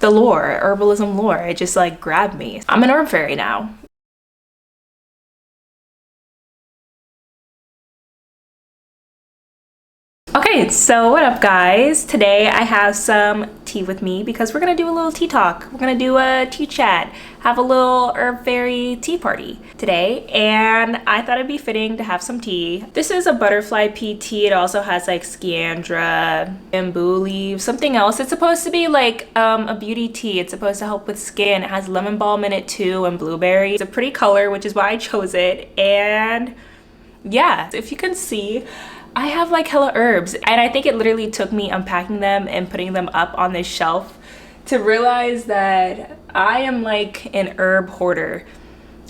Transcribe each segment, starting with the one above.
the lore, herbalism lore. It just like grabbed me. I'm an herb fairy now. Okay, so what up guys? Today I have some tea with me because we're gonna do a little tea talk. We're gonna do a tea chat, have a little herb fairy tea party today, and I thought it'd be fitting to have some tea. This is a butterfly pea tea. It also has like skiandra, bamboo leaves, something else. It's supposed to be like a beauty tea. It's supposed to help with skin. It has lemon balm in it too and blueberry. It's a pretty color, which is why I chose it. And yeah, if you can see, I have like hella herbs, and I think it literally took me unpacking them and putting them up on this shelf to realize that I am like an herb hoarder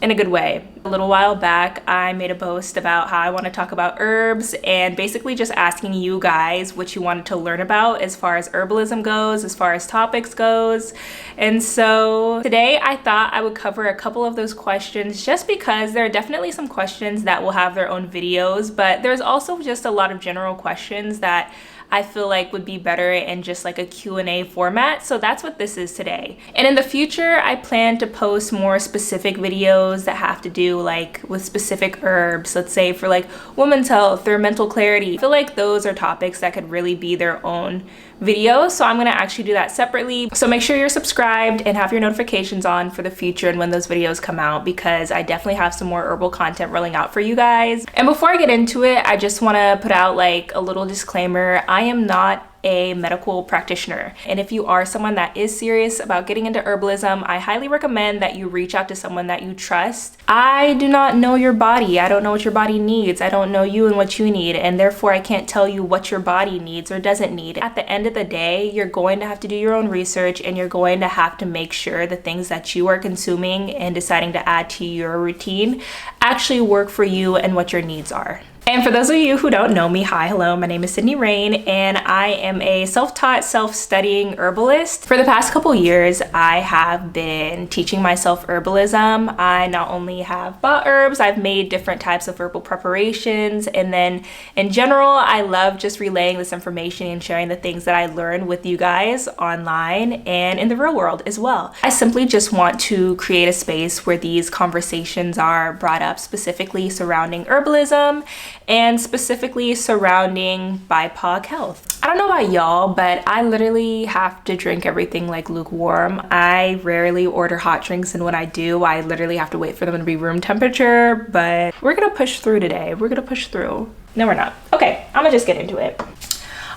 in a good way. A little while back, I made a post about how I want to talk about herbs and basically just asking you guys what you wanted to learn about as far as herbalism goes, as far as topics goes. And so today I thought I would cover a couple of those questions just because there are definitely some questions that will have their own videos, but there's also just a lot of general questions that I feel like would be better in just like a Q&A format. So that's what this is today. And in the future, I plan to post more specific videos that have to do like with specific herbs. Let's say for like women's health or mental clarity. I feel like those are topics that could really be their own video. So I'm gonna actually do that separately. So make sure you're subscribed and have your notifications on for the future and when those videos come out, because I definitely have some more herbal content rolling out for you guys. And before I get into it, I just wanna put out like a little disclaimer. I am not a medical practitioner, and if you are someone that is serious about getting into herbalism, I highly recommend that you reach out to someone that you trust. I do not know your body. I don't know what your body needs. I don't know you and what you need, and therefore I can't tell you what your body needs or doesn't need. At the end of the day, you're going to have to do your own research, and you're going to have to make sure the things that you are consuming and deciding to add to your routine actually work for you and what your needs are. And for those of you who don't know me, hi, hello, my name is Sydney Rain, and I am a self-taught, self-studying herbalist. For the past couple years, I have been teaching myself herbalism. I not only have bought herbs, I've made different types of herbal preparations, and then in general, I love just relaying this information and sharing the things that I learned with you guys online and in the real world as well. I simply just want to create a space where these conversations are brought up, specifically surrounding herbalism and specifically surrounding BIPOC health. I don't know about y'all, but I literally have to drink everything like lukewarm. I rarely order hot drinks, and when I do, I literally have to wait for them to be room temperature, but we're gonna push through today. We're gonna push through. No, we're not. Okay, I'm gonna just get into it.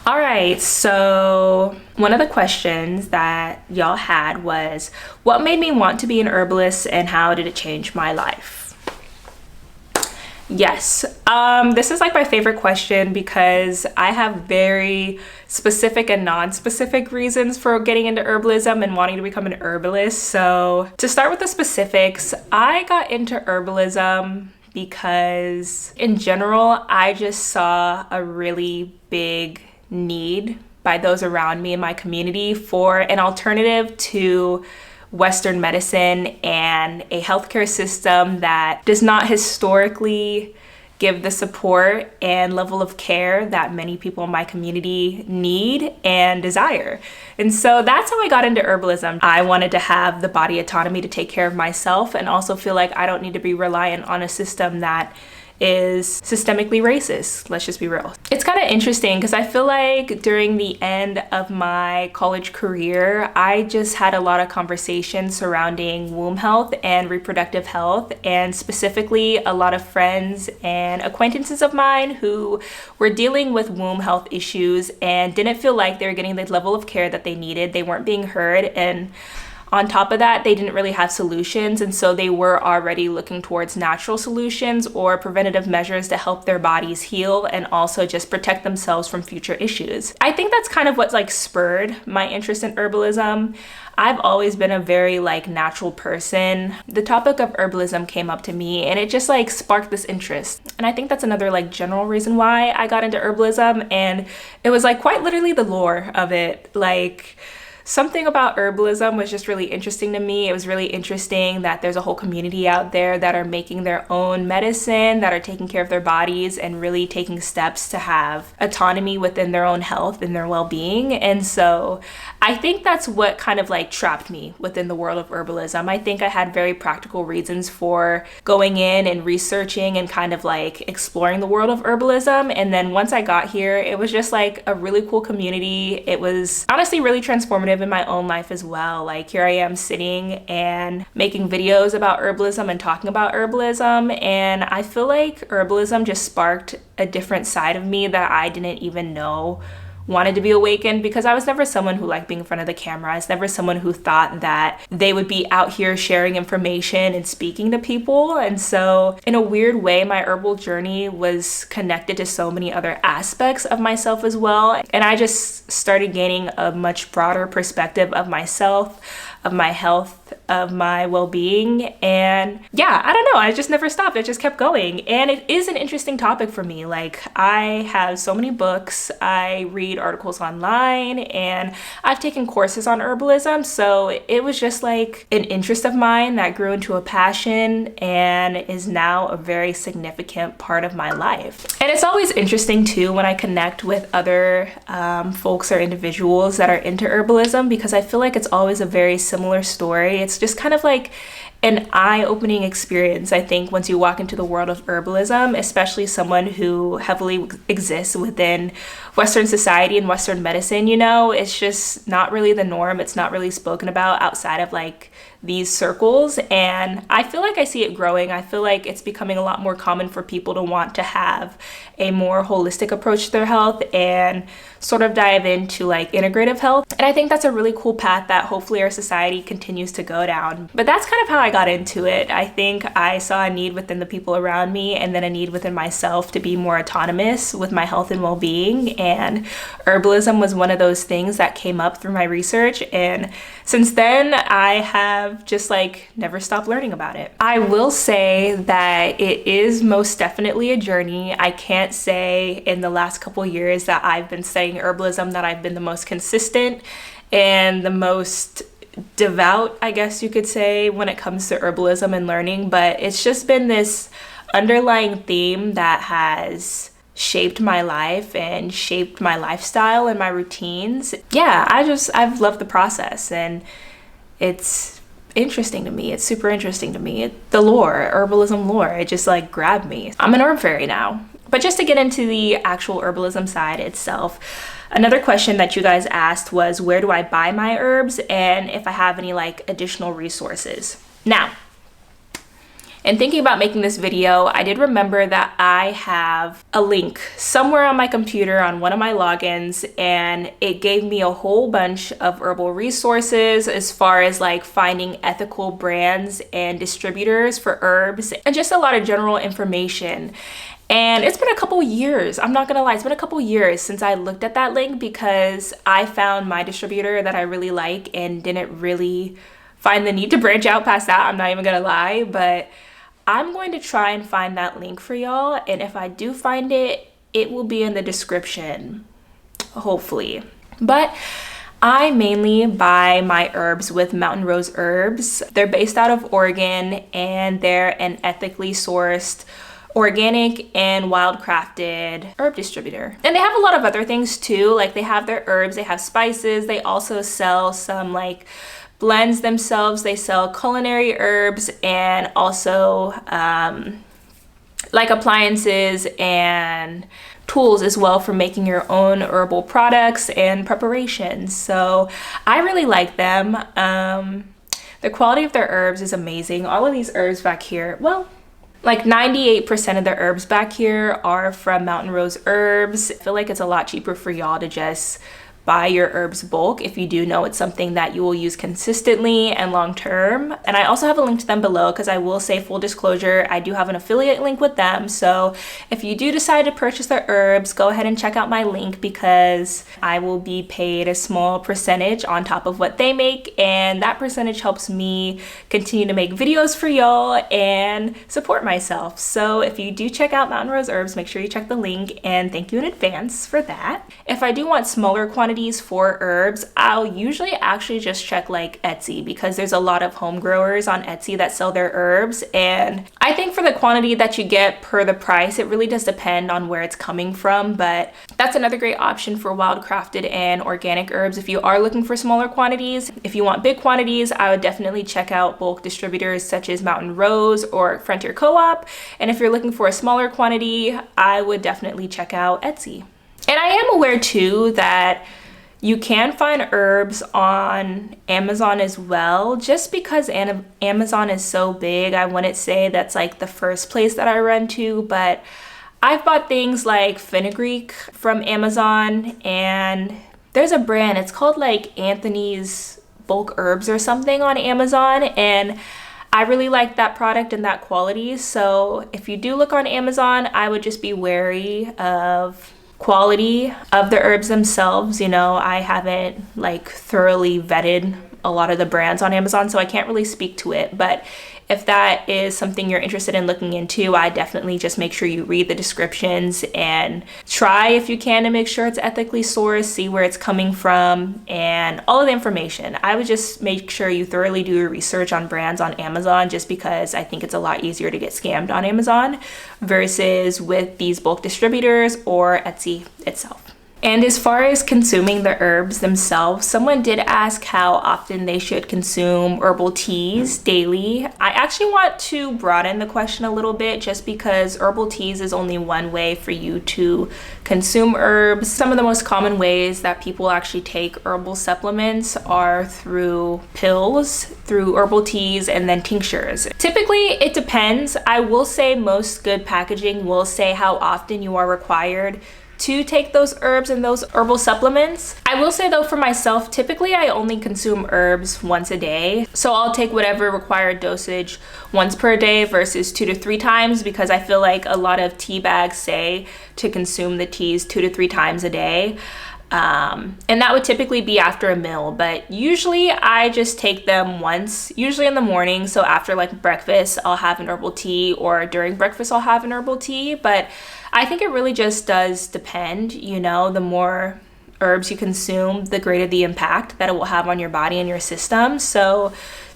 All right, so one of the questions that y'all had was, what made me want to be an herbalist and how did it change my life? Yes, this is like my favorite question because I have very specific and non-specific reasons for getting into herbalism and wanting to become an herbalist. So to start with the specifics, I got into herbalism because in general, I just saw a really big need by those around me in my community for an alternative to Western medicine and a healthcare system that does not historically give the support and level of care that many people in my community need and desire. And so that's how I got into herbalism. I wanted to have the body autonomy to take care of myself and also feel like I don't need to be reliant on a system that is systemically racist. Let's just be real. It's kind of interesting because I feel like during the end of my college career, I just had a lot of conversations surrounding womb health and reproductive health, and specifically a lot of friends and acquaintances of mine who were dealing with womb health issues and didn't feel like they were getting the level of care that they needed. They weren't being heard, and on top of that, they didn't really have solutions, and so they were already looking towards natural solutions or preventative measures to help their bodies heal and also just protect themselves from future issues. I think that's kind of what like spurred my interest in herbalism. I've always been a very like natural person. The topic of herbalism came up to me and it just like sparked this interest. And I think that's another like general reason why I got into herbalism, and it was like quite literally the lore of it. Like something about herbalism was just really interesting to me. It was really interesting that there's a whole community out there that are making their own medicine, that are taking care of their bodies and really taking steps to have autonomy within their own health and their well-being. And so I think that's what kind of like trapped me within the world of herbalism. I think I had very practical reasons for going in and researching and kind of like exploring the world of herbalism. And then once I got here, it was just like a really cool community. It was honestly really transformative in my own life as well. Like here I am sitting and making videos about herbalism and talking about herbalism, and I feel like herbalism just sparked a different side of me that I didn't even know wanted to be awakened, because I was never someone who liked being in front of the camera. I was never someone who thought that they would be out here sharing information and speaking to people. And so in a weird way, my herbal journey was connected to so many other aspects of myself as well. And I just started gaining a much broader perspective of myself, of my health, of my well-being. And yeah, I don't know, I just never stopped. It just kept going. And it is an interesting topic for me. Like I have so many books, I read articles online, and I've taken courses on herbalism. So it was just like an interest of mine that grew into a passion and is now a very significant part of my life. And it's always interesting too when I connect with other folks or individuals that are into herbalism, because I feel like it's always a very similar story. It's just kind of like an eye-opening experience, I think, once you walk into the world of herbalism, especially someone who heavily exists within Western society and Western medicine. You know, it's just not really the norm. It's not really spoken about outside of like these circles, and I feel like I see it growing. I feel like it's becoming a lot more common for people to want to have a more holistic approach to their health and sort of dive into like integrative health. And I think that's a really cool path that hopefully our society continues to go down. But that's kind of how I got into it. I think I saw a need within the people around me, and then a need within myself to be more autonomous with my health and well-being. And herbalism was one of those things that came up through my research. And since then, I have just like never stopped learning about it. I will say that it is most definitely a journey. I can't say in the last couple years that I've been studying herbalism that I've been the most consistent and the most devout, I guess you could say, when it comes to herbalism and learning, but it's just been this underlying theme that has shaped my life and shaped my lifestyle and my routines. Yeah, I've loved the process, and it's interesting to me. It's super interesting to me. The lore, herbalism lore, it just like grabbed me. I'm an herb fairy now. But just to get into the actual herbalism side itself, another question that you guys asked was, where do I buy my herbs, and if I have any like additional resources. Now, in thinking about making this video, I did remember that I have a link somewhere on my computer on one of my logins, and it gave me a whole bunch of herbal resources as far as like finding ethical brands and distributors for herbs, and just a lot of general information. And it's been a couple years, I'm not gonna lie, it's been a couple years since I looked at that link, because I found my distributor that I really like and didn't really find the need to branch out past that. I'm not even gonna lie, but I'm going to try and find that link for y'all, and if I do find it, it will be in the description, hopefully. But I mainly buy my herbs with Mountain Rose Herbs. They're based out of Oregon, and they're an ethically sourced, organic and wildcrafted herb distributor. And they have a lot of other things too, like they have their herbs, they have spices, they also sell some like blends themselves, they sell culinary herbs, and also like appliances and tools as well for making your own herbal products and preparations. So I really like them. The quality of their herbs is amazing. All of these herbs back here, well, like 98% of the herbs back here are from Mountain Rose Herbs. I feel like it's a lot cheaper for y'all to just buy your herbs bulk if you do know it's something that you will use consistently and long term. And I also have a link to them below, because I will say, full disclosure, I do have an affiliate link with them. So if you do decide to purchase their herbs, go ahead and check out my link, because I will be paid a small percentage on top of what they make, and that percentage helps me continue to make videos for y'all and support myself. So if you do check out Mountain Rose Herbs, make sure you check the link, and thank you in advance for that. If I do want smaller quantities quantities for herbs, I'll usually actually just check like Etsy, because there's a lot of home growers on Etsy that sell their herbs. And I think for the quantity that you get per the price, it really does depend on where it's coming from. But that's another great option for wildcrafted and organic herbs if you are looking for smaller quantities. If you want big quantities, I would definitely check out bulk distributors such as Mountain Rose or Frontier Co-op. And if you're looking for a smaller quantity, I would definitely check out Etsy. And I am aware too that you can find herbs on Amazon as well. Just because Amazon is so big, I wouldn't say that's like the first place that I run to, but I've bought things like fenugreek from Amazon, and there's a brand, it's called like Anthony's Bulk Herbs or something on Amazon, and I really like that product and that quality. So if you do look on Amazon, I would just be wary of quality of the herbs themselves. You know, I haven't like thoroughly vetted a lot of the brands on Amazon, so I can't really speak to it. But if that is something you're interested in looking into, I definitely just make sure you read the descriptions and try, if you can, to make sure it's ethically sourced, see where it's coming from, and all of the information. I would just make sure you thoroughly do your research on brands on Amazon, just because I think it's a lot easier to get scammed on Amazon versus with these bulk distributors or Etsy itself. And as far as consuming the herbs themselves, someone did ask how often they should consume herbal teas daily. I actually want to broaden the question a little bit, just because herbal teas is only one way for you to consume herbs. Some of the most common ways that people actually take herbal supplements are through pills, through herbal teas, and then tinctures. Typically, it depends. I will say most good packaging will say how often you are required to take those herbs and those herbal supplements. I will say though, for myself, typically I only consume herbs once a day. So I'll take whatever required dosage once per day versus 2 to 3 times, because I feel like a lot of tea bags say to consume the teas 2 to 3 times a day. And that would typically be after a meal, but usually I just take them once, usually in the morning. So after like breakfast, I'll have an herbal tea, or during breakfast, I'll have an herbal tea. But I think it really just does depend, you know, the more herbs you consume, the greater the impact that it will have on your body and your system. So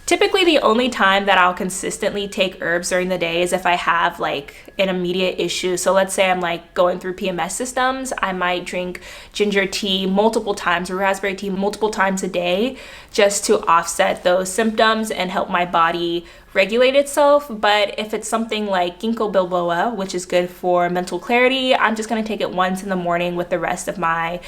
typically the only time that I'll consistently take herbs during the day is if I have like an immediate issue. So let's say I'm like going through PMS systems, I might drink ginger tea multiple times or raspberry tea multiple times a day, just to offset those symptoms and help my body regulate itself. But if it's something like ginkgo biloba, which is good for mental clarity, I'm just going to take it once in the morning with the rest of my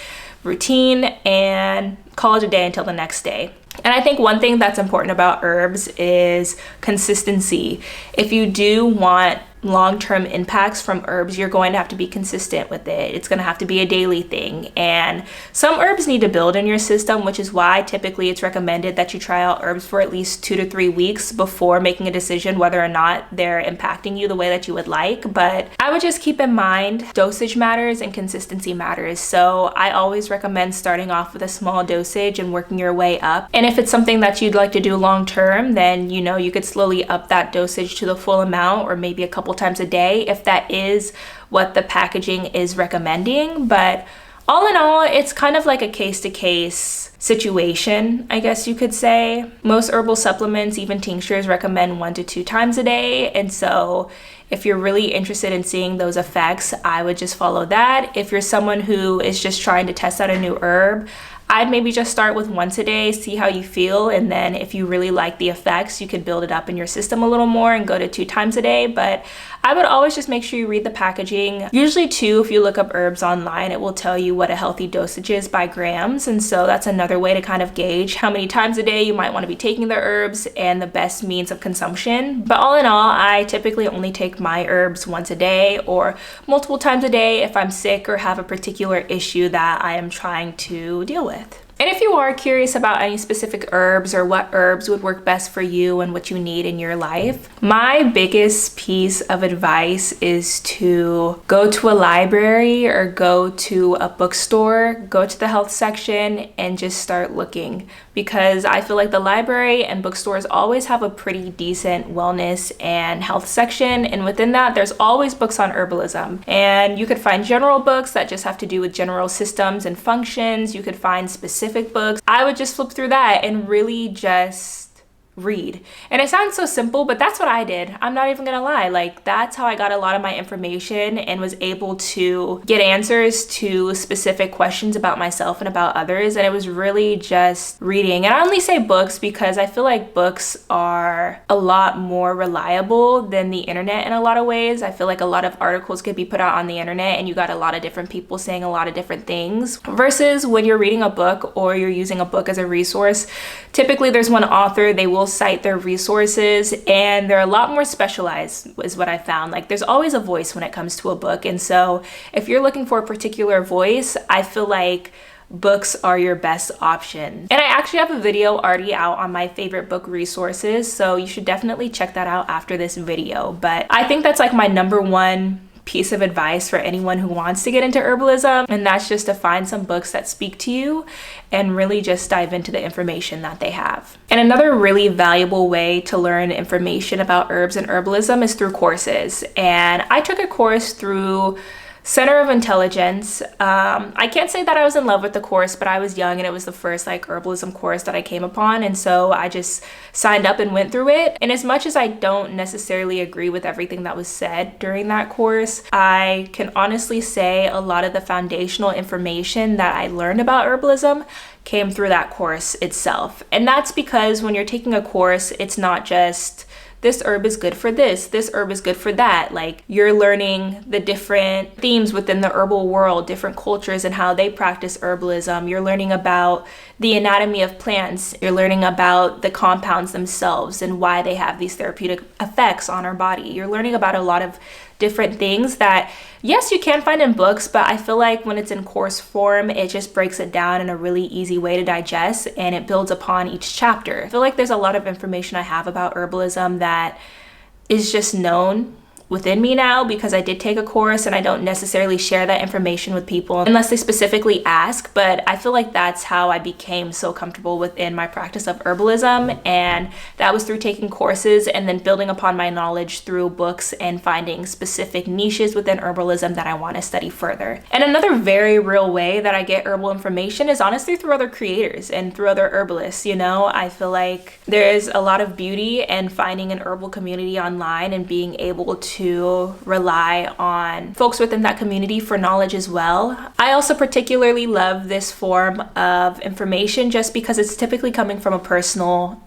routine and call it a day until the next day. And I think one thing that's important about herbs is consistency. If you do want long-term impacts from herbs, you're going to have to be consistent with it. It's going to have to be a daily thing. And some herbs need to build in your system, which is why typically it's recommended that you try out herbs for at least 2 to 3 weeks before making a decision whether or not they're impacting you the way that you would like. But I would just keep in mind dosage matters and consistency matters. So I always recommend starting off with a small dosage and working your way up. And if it's something that you'd like to do long term, then you know you could slowly up that dosage to the full amount, or maybe a couple times a day if that is what the packaging is recommending. But all in all, it's kind of like a case-to-case situation, I guess you could say. Most herbal supplements, even tinctures, recommend 1 to 2 times a day. And so if you're really interested in seeing those effects, I would just follow that. If you're someone who is just trying to test out a new herb, I'd maybe just start with once a day, see how you feel, and then if you really like the effects, you could build it up in your system a little more and go to 2 times a day. But I would always just make sure you read the packaging. Usually too, if you look up herbs online, it will tell you what a healthy dosage is by grams, and so that's another way to kind of gauge how many times a day you might want to be taking the herbs and the best means of consumption. But all in all, I typically only take my herbs once a day or multiple times a day if I'm sick or have a particular issue that I am trying to deal with. And if you are curious about any specific herbs or what herbs would work best for you and what you need in your life, my biggest piece of advice is to go to a library or go to a bookstore, go to the health section and just start looking. because I feel like the library and bookstores always have a pretty decent wellness and health section, and within that there's always books on herbalism. And you could find general books that just have to do with general systems and functions. You could find specific books. I would just flip through that and really just read. And it sounds so simple, but that's what I did. I'm not even gonna lie. Like, that's how I got a lot of my information and was able to get answers to specific questions about myself and about others. And it was really just reading. And I only say books because I feel like books are a lot more reliable than the internet in a lot of ways. I feel like a lot of articles could be put out on the internet and you got a lot of different people saying a lot of different things, versus when you're reading a book or you're using a book as a resource, typically there's one author, they will cite their resources, and they're a lot more specialized is what I found. Like, there's always a voice when it comes to a book, and so if you're looking for a particular voice, I feel like books are your best option. And I actually have a video already out on my favorite book resources, so you should definitely check that out after this video. But I think that's like my number one piece of advice for anyone who wants to get into herbalism, and that's just to find some books that speak to you and really just dive into the information that they have. And another really valuable way to learn information about herbs and herbalism is through courses. And I took a course through Center of Intelligence. I can't say that I was in love with the course, but I was young and it was the first like herbalism course that I came upon, and so I just signed up and went through it. And as much as I don't necessarily agree with everything that was said during that course, I can honestly say a lot of the foundational information that I learned about herbalism came through that course itself. And that's because when you're taking a course, it's not just this herb is good for this herb is good for that. Like, you're learning the different themes within the herbal world, different cultures and how they practice herbalism. You're learning about the anatomy of plants. You're learning about the compounds themselves and why they have these therapeutic effects on our body. You're learning about a lot of different things that, yes, you can find in books, but I feel like when it's in course form, it just breaks it down in a really easy way to digest, and it builds upon each chapter. I feel like there's a lot of information I have about herbalism that is just known within me now because I did take a course, and I don't necessarily share that information with people unless they specifically ask. But I feel like that's how I became so comfortable within my practice of herbalism, and that was through taking courses and then building upon my knowledge through books and finding specific niches within herbalism that I want to study further. And another very real way that I get herbal information is honestly through other creators and through other herbalists. You know, I feel like there's a lot of beauty in finding an herbal community online and being able to rely on folks within that community for knowledge as well. I also particularly love this form of information just because it's typically coming from a personal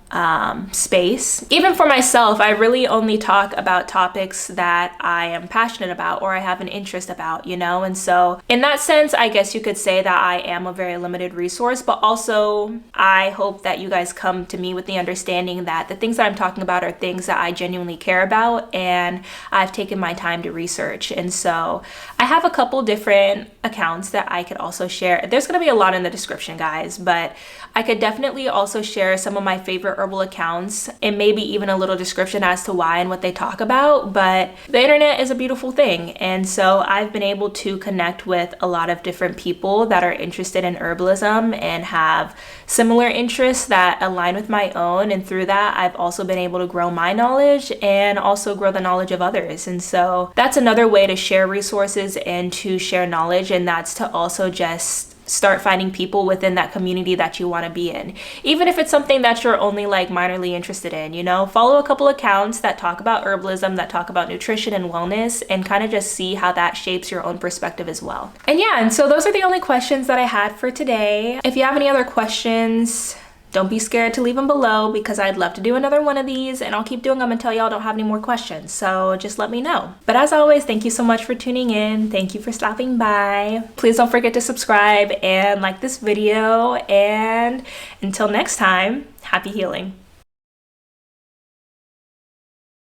space. Even for myself, I really only talk about topics that I am passionate about or I have an interest about, you know? And so in that sense, I guess you could say that I am a very limited resource, but also I hope that you guys come to me with the understanding that the things that I'm talking about are things that I genuinely care about and I've taken my time to research. And so I have a couple different accounts that I could also share. There's going to be a lot in the description, guys, but I could definitely also share some of my favorite herbal accounts and maybe even a little description as to why and what they talk about. But the internet is a beautiful thing, and so I've been able to connect with a lot of different people that are interested in herbalism and have similar interests that align with my own, and through that I've also been able to grow my knowledge and also grow the knowledge of others. And so that's another way to share resources and to share knowledge, and that's to also just start finding people within that community that you want to be in. Even if it's something that you're only like minorly interested in, you know, follow a couple accounts that talk about herbalism, that talk about nutrition and wellness, and kind of just see how that shapes your own perspective as well. And yeah, and so those are the only questions that I had for today. If you have any other questions, don't be scared to leave them below because I'd love to do another one of these, and I'll keep doing them until y'all don't have any more questions. So just let me know. But as always, thank you so much for tuning in. Thank you for stopping by. Please don't forget to subscribe and like this video. And until next time, happy healing.